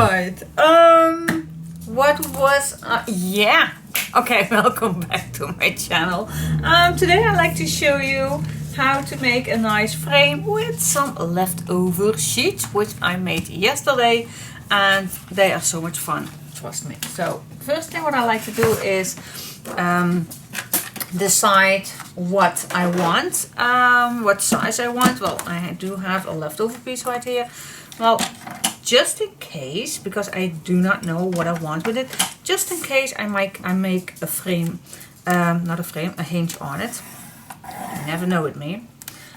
Alright, what was, yeah, okay, welcome back to my channel. Today I'd like to show you how to make a nice frame with some leftover sheets, which I made yesterday, and they are so much fun, trust me. So, first thing what I like to do is decide what I want, what size I want. Well, I do have a leftover piece right here. Well, just in case, because I do not know what I want with it, just in case I make a frame, not a frame, a hinge on it. You never know with me.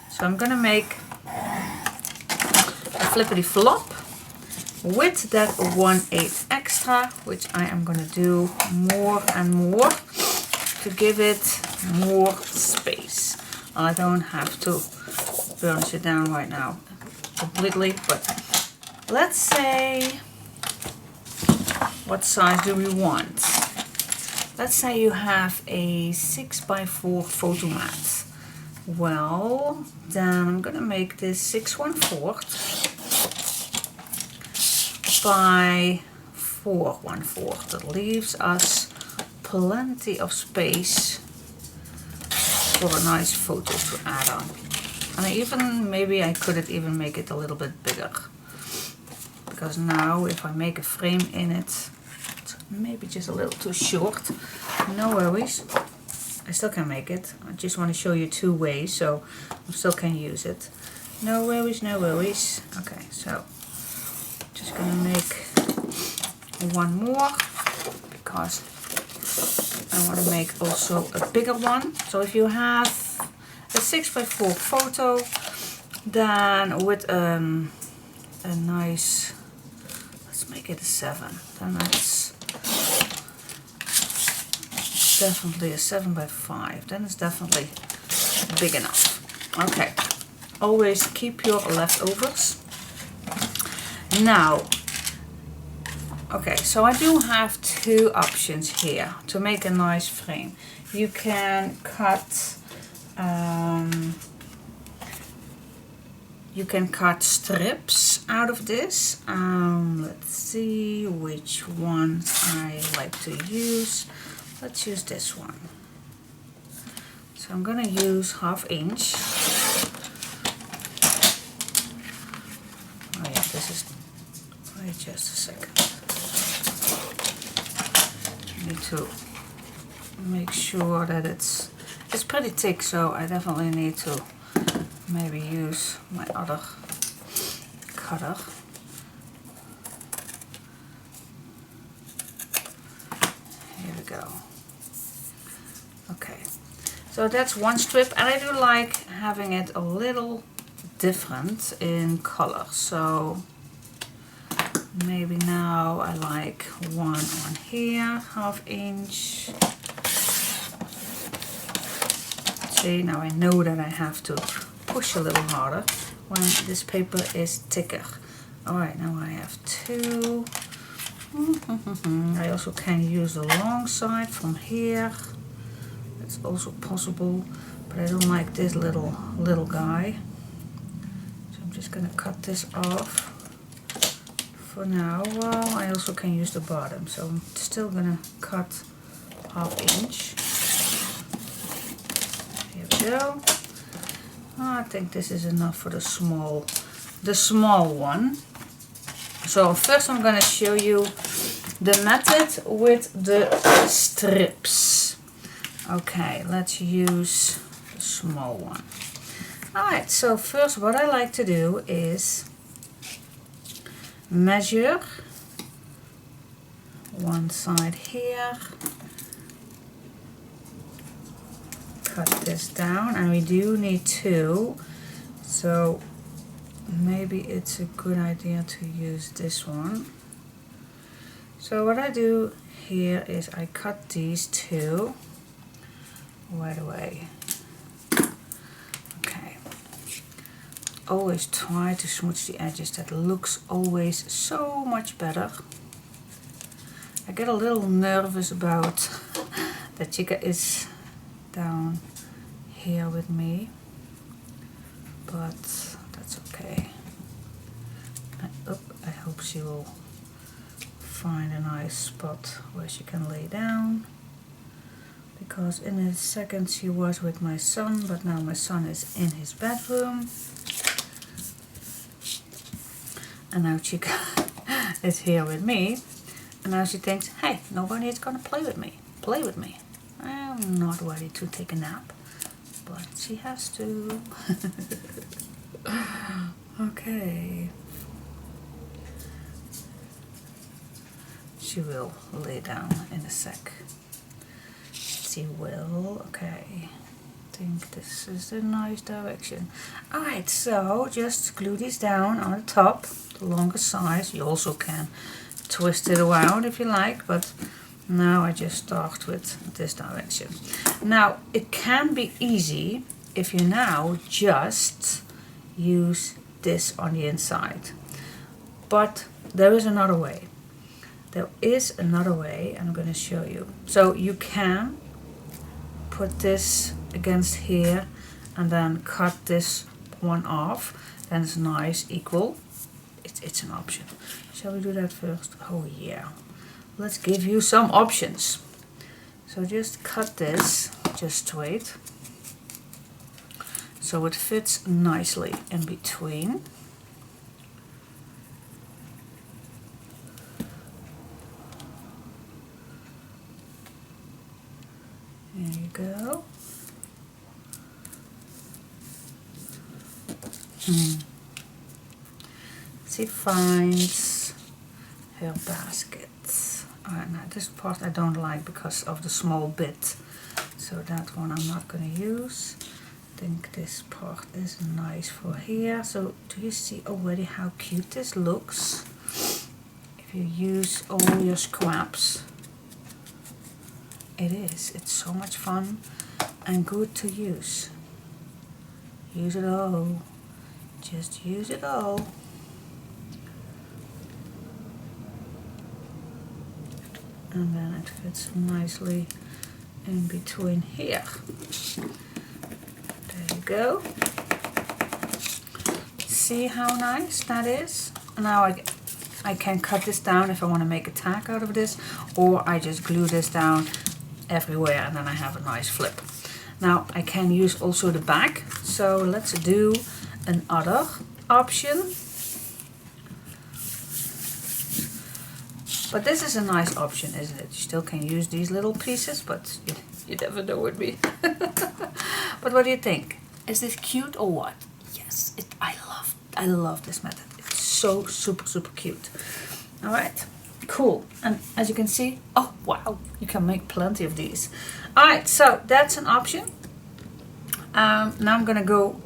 So I'm gonna make a flippity flop with that 1/8 extra, which I am gonna do more and more to give it more space. I don't have to burnish it down right now completely, but let's say, what size do we want? Let's say you have a 6x4 photo mat. Well, then I'm gonna make this 6/1/4 by 4/1/4. That leaves us plenty of space for a nice photo to add on. And maybe I could even make it a little bit bigger. Because now if I make a frame in it, it's maybe just a little too short. No worries. I still can make it. I just want to show you two ways, so I still can use it. No worries, no worries. Okay, so just gonna make one more because I want to make also a bigger one. So if you have a 6x4 photo, then with a nice, let's make it a 7. Then that's definitely a 7x5. Then it's definitely big enough. Okay, always keep your leftovers. Now, okay, so I do have two options here to make a nice frame. You can cut strips out of this. Let's see which one I like to use. Let's use this one. So I'm gonna use 1/2 inch. Oh yeah, this is, wait just a second. I need to make sure that it's pretty thick, so I definitely need to maybe use my other cutter. Here we go. Okay, so that's one strip, and I do like having it a little different in color. So maybe now I like one on here, 1/2 inch. See, now I know that I have to push a little harder when this paper is thicker. Alright, now I have two. I also can use the long side from here. That's also possible, but I don't like this little guy. So I'm just gonna cut this off for now. Well, I also can use the bottom, so I'm still gonna cut 1/2 inch. Here we go. I think this is enough for the small one. So first I'm gonna show you the method with the strips. Okay, let's use the small one. Alright, so first what I like to do is measure one side here, cut this down, and we do need two, so maybe it's a good idea to use this one. So what I do here is I cut these two right away. Okay, always try to smooch the edges. That looks always so much better. I get a little nervous about that Chica is down here with me, but that's okay. I hope she will find a nice spot where she can lay down, because in a second she was with my son, but now my son is in his bedroom, and now Chica is here with me, and now she thinks, hey, nobody is gonna play with me. I'm not ready to take a nap, but she has to. Okay. She will lay down in a sec. She will. Okay. I think this is a nice direction. Alright, so just glue these down on the top, the longer size. You also can twist it around if you like, but now I just start with this direction. Now, it can be easy if you now just use this on the inside. But there is another way. There is another way, I'm going to show you. So you can put this against here and then cut this one off. Then it's nice, equal. It's an option. Shall we do that first? Oh yeah. Let's give you some options. So just cut this just straight, so it fits nicely in between. There you go. She finds her basket. Alright, now this part I don't like because of the small bit, so that one I'm not going to use. I think this part is nice for here. So do you see already how cute this looks? If you use all your scraps. It's so much fun and good to use. Use it all. Just use it all. And then it fits nicely in between here. There you go. See how nice that is? Now I can cut this down if I want to make a tag out of this, or I just glue this down everywhere and then I have a nice flip. Now I can use also the back, so let's do another option. But this is a nice option, isn't it? You still can use these little pieces, but you never know with me. But what do you think? Is this cute or what? Yes, I love this method. It's so super cute. All right, cool. And as you can see, oh wow, you can make plenty of these. All right, so that's an option. Now I'm gonna go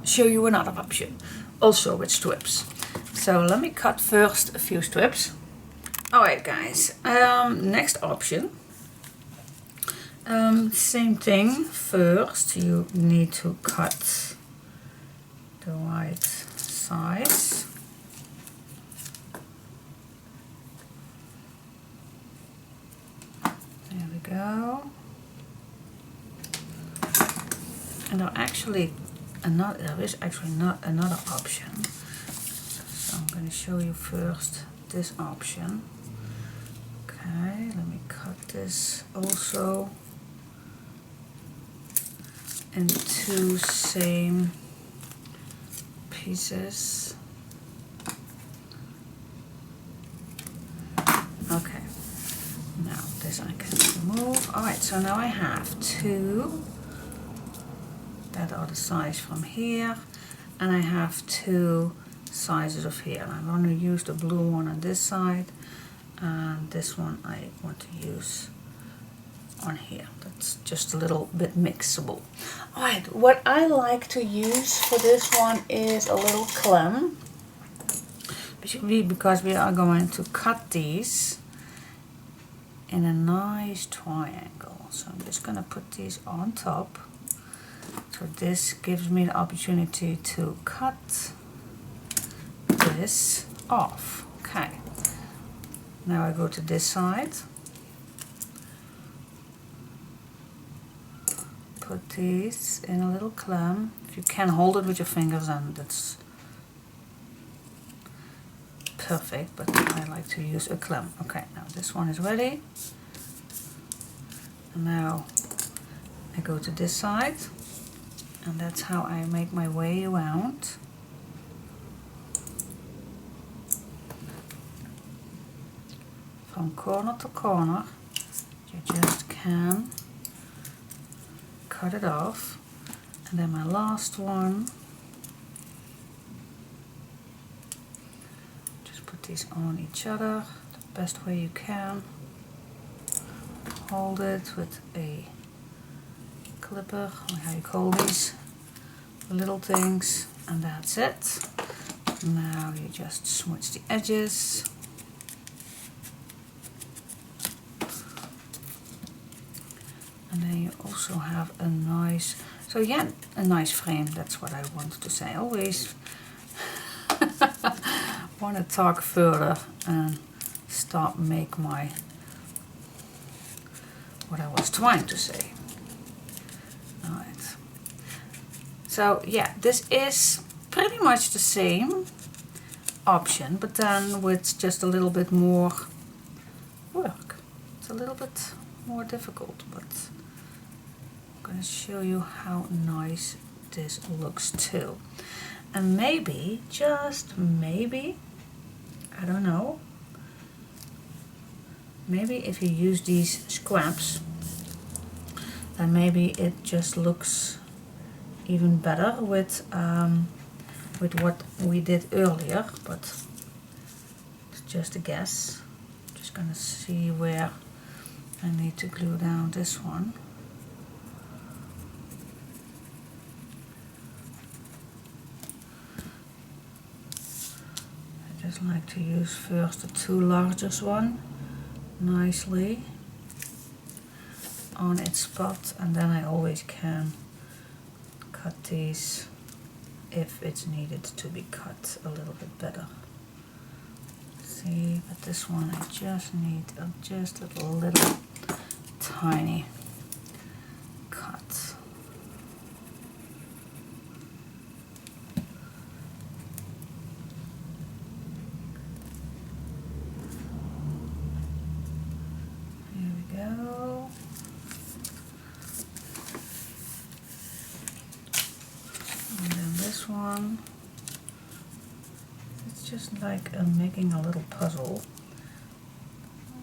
show you another option, also with strips. So let me cut first a few strips. Alright guys, next option. Same thing. First you need to cut the right size. There we go. And there is actually not another option. So I'm going to show you first this option. Okay, let me cut this also in two same pieces. Okay, now this I can remove. Alright, so now I have two that are the size from here, and I have two sizes of here. I'm going to use the blue one on this side, and this one I want to use on here. That's just a little bit mixable. Alright, what I like to use for this one is a little clamp, because we are going to cut these in a nice triangle. So I'm just going to put these on top. So this gives me the opportunity to cut this off. Okay. Now I go to this side. Put these in a little clamp. If you can hold it with your fingers, then that's perfect, but I like to use a clamp. Okay, now this one is ready. And now I go to this side, and that's how I make my way around. From corner to corner, you just can cut it off. And then my last one, just put these on each other the best way you can. Hold it with a clipper, or how you call these little things, and that's it. Now you just smudge the edges. And then you also have a nice, so yeah, a nice frame, that's what I wanted to say. Always want to talk further and stop make my, what I was trying to say. Alright. So yeah, this is pretty much the same option, but then with just a little bit more work. It's a little bit more difficult, but I'm going to show you how nice this looks too. And maybe, just maybe, I don't know, maybe if you use these scraps, then maybe it just looks even better with what we did earlier, but it's just a guess. Just gonna see where I need to glue down this one. I just like to use first the two largest one nicely on its spot, and then I always can cut these if it's needed to be cut a little bit better. See, but this one I just need just a little tiny cut. Here we go. And then this one, it's just like making a little puzzle.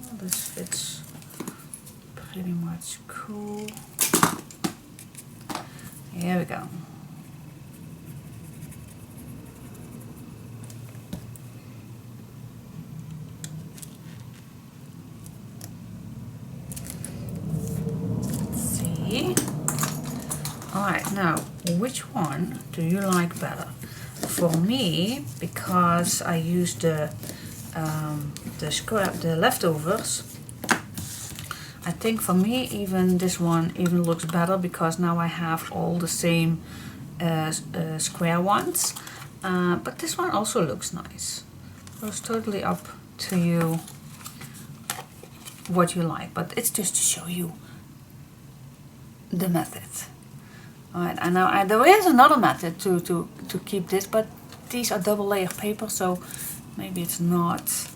Oh, this fits pretty much cool. Here we go. Let's see. Alright, now which one do you like better? For me, because I used the leftovers, I think for me even this one even looks better, because now I have all the same square ones, but this one also looks nice. So it's totally up to you what you like, but it's just to show you the method. Alright, and now there is another method to keep this, but these are double layer paper, so maybe it's not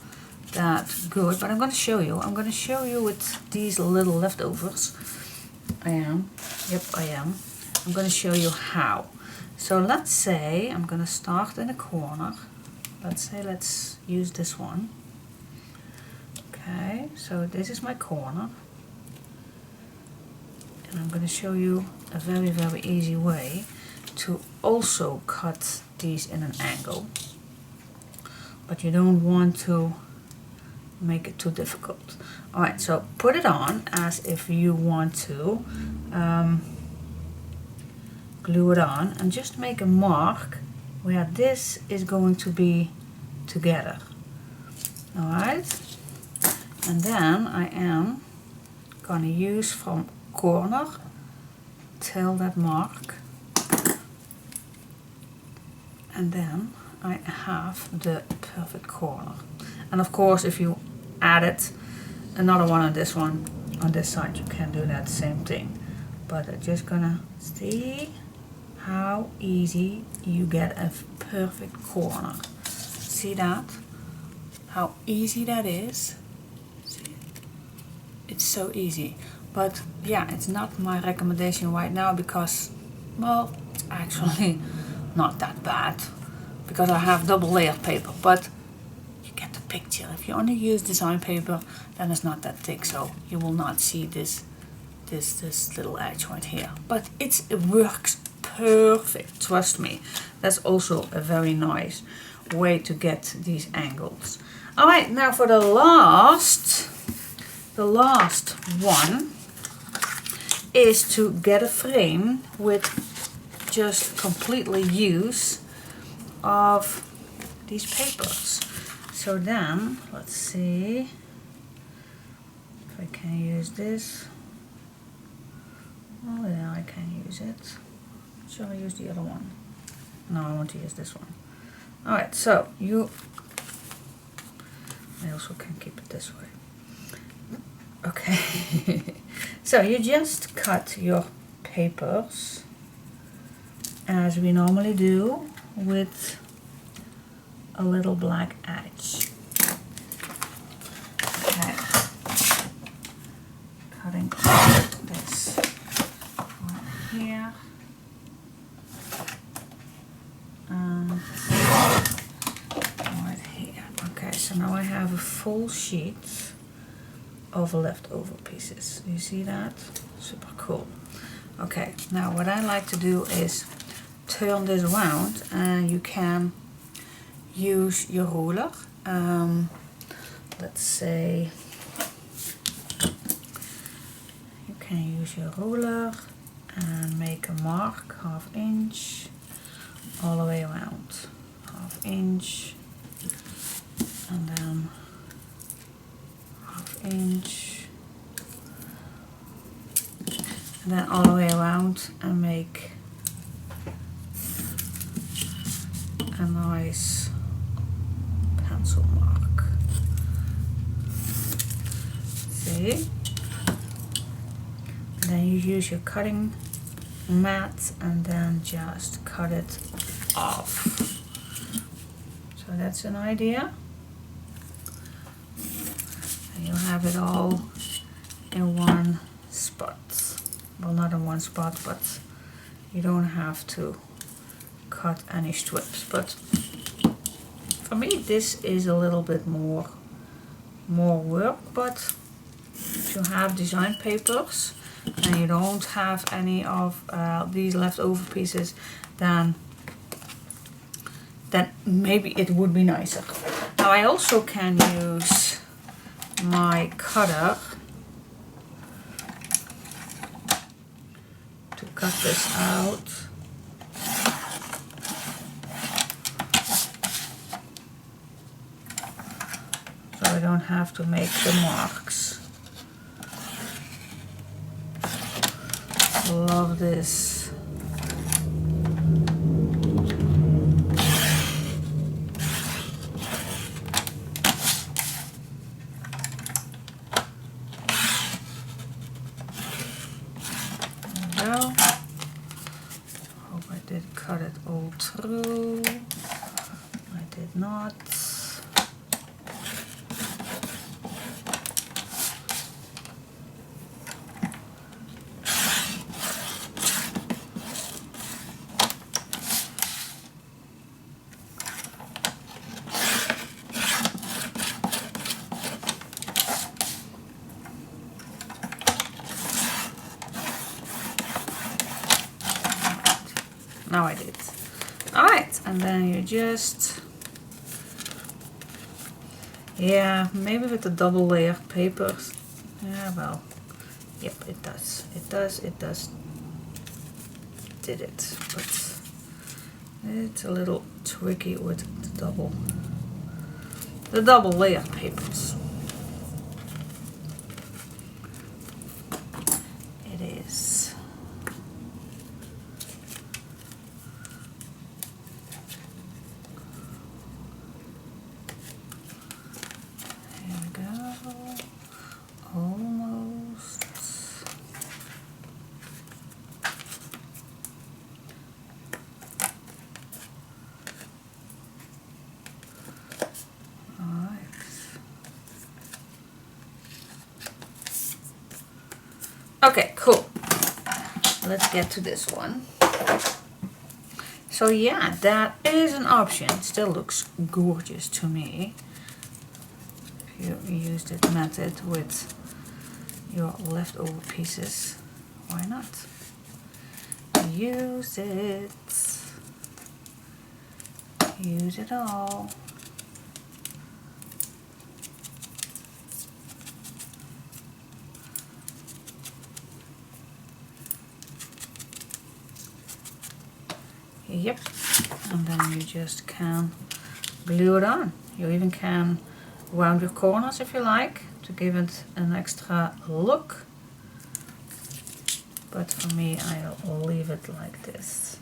that good, but I'm going to show you. I'm going to show you with these little leftovers. I am. Yep, I am. I'm going to show you how. So let's say I'm going to start in a corner. Let's use this one. Okay, so this is my corner. And I'm going to show you a very, very easy way to also cut these in an angle. But you don't want to make it too difficult. Alright, so put it on as if you want to glue it on, and just make a mark where this is going to be together. Alright, and then I am going to use from corner till that mark, and then I have the perfect corner. And of course, if you added another one on this one on this side, you can do that same thing. But I'm just gonna see how easy you get a perfect corner. See that? how easy that is? See? It's so easy. But yeah, it's not my recommendation right now because, well, it's actually not that bad because I have double layered paper, but you get the picture. If you only use design paper, then it's not that thick, so you will not see this little edge right here. But it works perfect, trust me. That's also a very nice way to get these angles. All right, now for the last one is to get a frame with just completely use of these papers. So then, let's see if I can use this. Oh yeah, I can use it. Shall I use the other one? No, I want to use this one. Alright, so I also can keep it this way. Okay. So you just cut your papers as we normally do with a little black edge. Okay. Cutting this right here. And right here. Okay, so now I have a full sheet of leftover pieces. You see that? Super cool. Okay, now what I like to do is turn this around, and you can use your ruler. Let's say you can use your ruler and make a mark, 1/2 inch, all the way around, 1/2 inch, and then 1/2 inch, and then all the way around, and make a nice pencil mark. See? And then you use your cutting mat and then just cut it off. So that's an idea. And you'll have it all in one spot. Well, not in one spot, but you don't have to cut any strips. But for me this is a little bit more work, but if you have design papers and you don't have any of these leftover pieces, then maybe it would be nicer. Now I also can use my cutter to cut this out. So I don't have to make the marks. Love this. There we go. Hope I did cut it all through. I did not. Now I did. Alright, and then you just, yeah, maybe with the double layer papers. Yeah, well, yep, it does. It does. Did it, but it's a little tricky with the double layer papers. It is. Almost. Alright. Okay, cool. Let's get to this one. So yeah, that is an option. Still looks gorgeous to me. If you use that method with your leftover pieces, why not? Use it. Use it all. Yep, and then you just can glue it on. You even can round your corners if you like to give it an extra look. But for me, I'll leave it like this.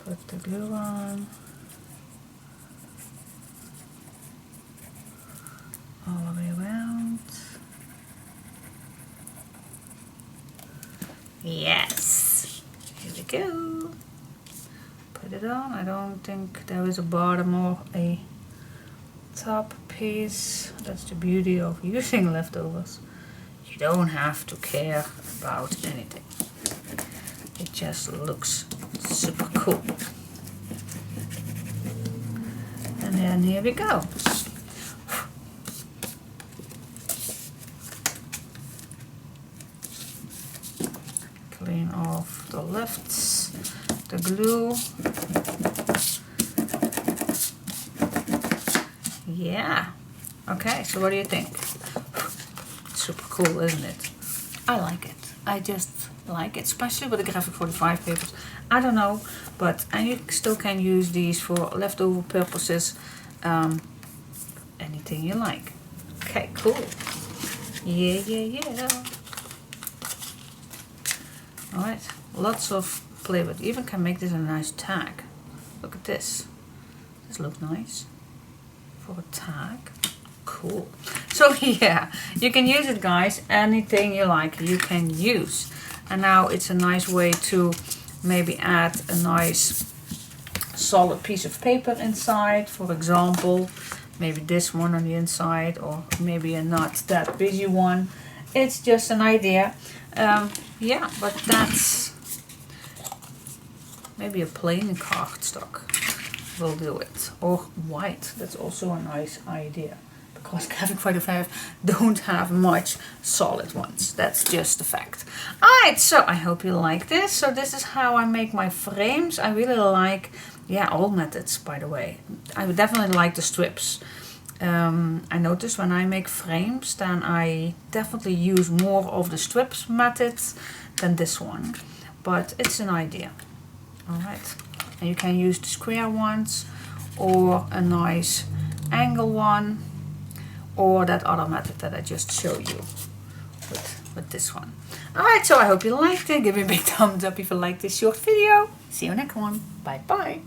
Put the glue on. All the way around. Yes, here we go. Put it on. I don't think there is a bottom or a top piece. That's the beauty of using leftovers. You don't have to care about anything. It just looks super cool. And then here we go. Clean off the lefts, the glue. Yeah. Okay, so what do you think? Super cool, isn't it? I like it. I just like it, especially with the graphic 45 papers. I don't know, but and you still can use these for leftover purposes. Anything you like. Okay, cool. Yeah. Alright, lots of play with. You even can make this a nice tag. Look at this. This looks nice for a tag. Cool. So yeah, you can use it, guys. Anything you like, you can use. And now it's a nice way to maybe add a nice solid piece of paper inside. For example, maybe this one on the inside, or maybe a not that busy one. It's just an idea. Yeah, but that's maybe a plain cardstock will do it, or white. That's also a nice idea, because graphic 45 don't have much solid ones. That's just a fact. Alright, so I hope you like this. So this is how I make my frames. I really like, yeah, all methods, by the way. I would definitely like the strips. I notice when I make frames, then I definitely use more of the strips methods than this one, but it's an idea. Alright, and you can use the square ones, or a nice angle one, or that other method that I just showed you with this one. Alright, so I hope you liked it. Give me a big thumbs up if you like this short video. See you next one. Bye bye.